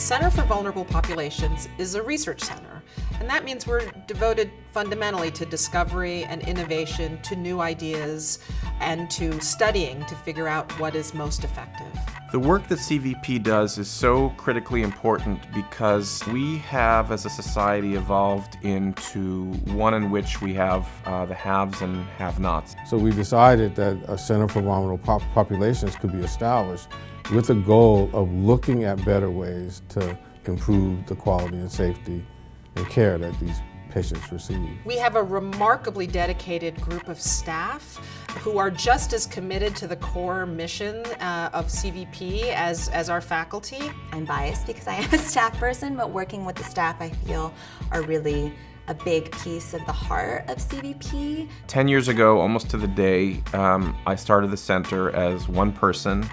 Center for Vulnerable Populations is a research center, and that means we're devoted fundamentally to discovery and innovation, to new ideas, and to studying to figure out what is most effective. The work that CVP does is so critically important because we have, as a society, evolved into one in which we have the haves and have-nots. So we decided that a Center for Vulnerable Populations could be established with the goal of looking at better ways to improve the quality and safety and care that these patients receive. We have a remarkably dedicated group of staff who are just as committed to the core mission of CVP as our faculty. I'm biased because I am a staff person, but working with the staff I feel are really a big piece of the heart of CVP. 10 years ago, almost to the day, I started the center as one person.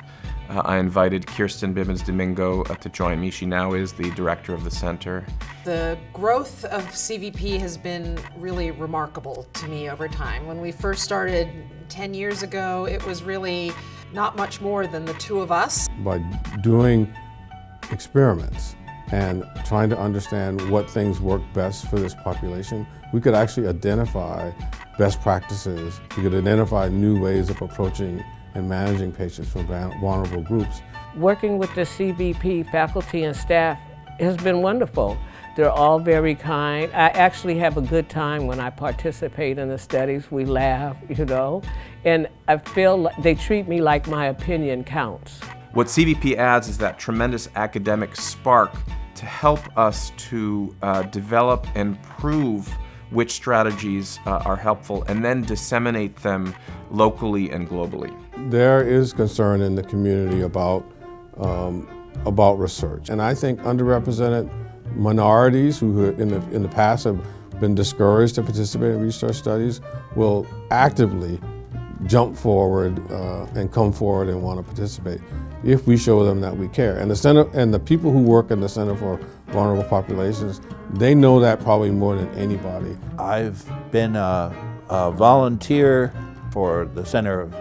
I invited Kirsten Bibbins-Domingo to join me. She now is the director of the center. The growth of CVP has been really remarkable to me over time. When we first started 10 years ago, it was really not much more than the two of us. By doing experiments and trying to understand what things work best for this population, we could actually identify best practices. We could identify new ways of approaching and managing patients from vulnerable groups. Working with the CVP faculty and staff has been wonderful. They're all very kind. I actually have a good time when I participate in the studies. We laugh, and I feel like they treat me like my opinion counts. What CVP adds is that tremendous academic spark to help us to develop and prove which strategies are helpful and then disseminate them locally and globally. There is concern in the community about research, and I think underrepresented minorities who in the past have been discouraged to participate in research studies will actively jump forward and come forward and want to participate if we show them that we care. And the center and the people who work in the Center for Vulnerable Populations, they know that probably more than anybody. I've been a volunteer for the Center of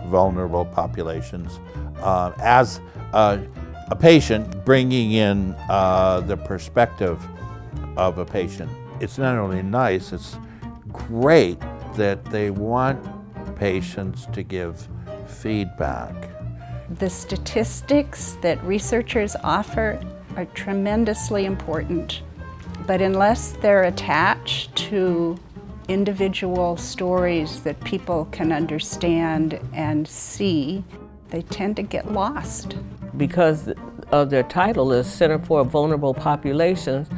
Vulnerable Populations as a patient, bringing in the perspective of a patient. It's not only nice, it's great that they want patients to give feedback. The statistics that researchers offer are tremendously important, but unless they're attached to individual stories that people can understand and see, they tend to get lost. Because of their title is Center for Vulnerable Populations,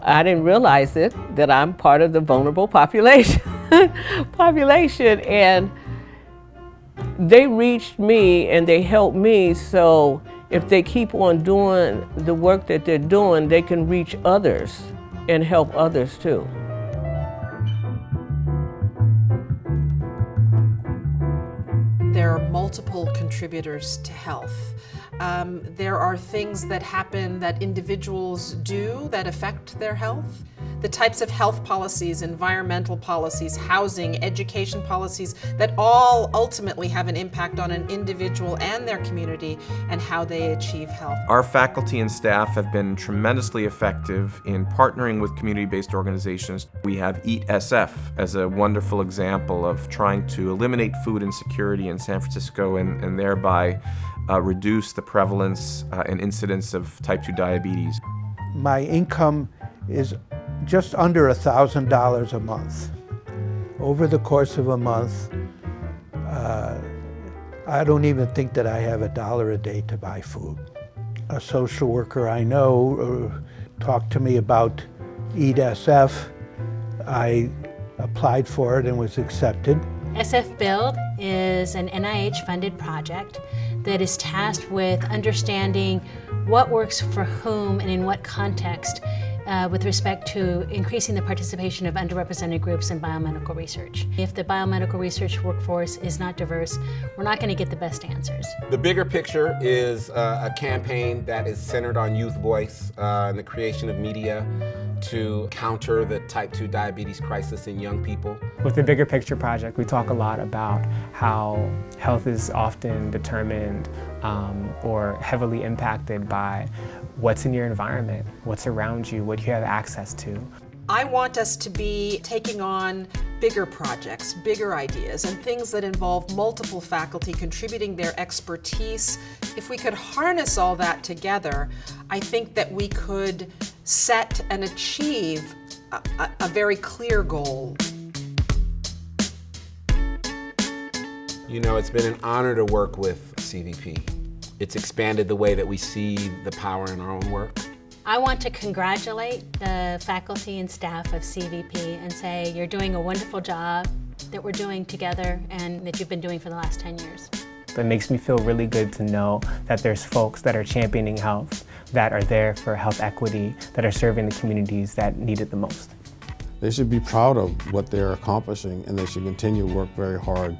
I didn't realize that I'm part of the vulnerable population, and they reached me and they helped me, so if they keep on doing the work that they're doing, they can reach others and help others too. There are multiple contributors to health. There are things that happen that individuals do that affect their health. The types of health policies, environmental policies, housing, education policies that all ultimately have an impact on an individual and their community and how they achieve health. Our faculty and staff have been tremendously effective in partnering with community-based organizations. We have Eat SF as a wonderful example of trying to eliminate food insecurity in San Francisco and thereby reduce the prevalence and incidence of type 2 diabetes. My income is just under $1,000 a month. Over the course of a month, I don't even think that I have $1 a day to buy food. A social worker I know talked to me about Eat SF. I applied for it and was accepted. SF Build is an NIH-funded project that is tasked with understanding what works for whom and in what context with respect to increasing the participation of underrepresented groups in biomedical research. If the biomedical research workforce is not diverse, we're not going to get the best answers. The bigger picture is a campaign that is centered on youth voice and the creation of media to counter the type 2 diabetes crisis in young people. With the Bigger Picture Project, we talk a lot about how health is often determined or heavily impacted by what's in your environment, what's around you, what you have access to. I want us to be taking on bigger projects, bigger ideas, and things that involve multiple faculty contributing their expertise. If we could harness all that together, I think that we could set and achieve a very clear goal. You know, it's been an honor to work with CVP. It's expanded the way that we see the power in our own work. I want to congratulate the faculty and staff of CVP and say you're doing a wonderful job that we're doing together and that you've been doing for the last 10 years. It makes me feel really good to know that there's folks that are championing health, that are there for health equity, that are serving the communities that need it the most. They should be proud of what they're accomplishing, and they should continue to work very hard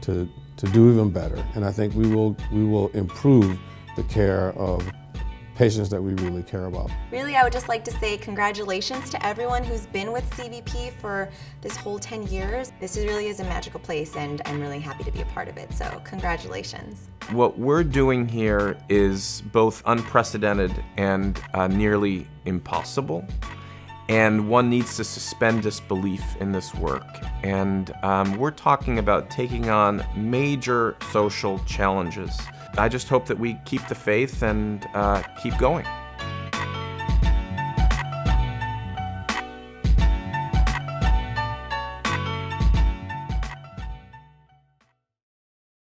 to do even better. And I think we will improve the care of patients that we really care about. Really, I would just like to say congratulations to everyone who's been with CVP for this whole 10 years. This really is a magical place, and I'm really happy to be a part of it, so congratulations. What we're doing here is both unprecedented and nearly impossible. And one needs to suspend disbelief in this work. And we're talking about taking on major social challenges. I just hope that we keep the faith and keep going.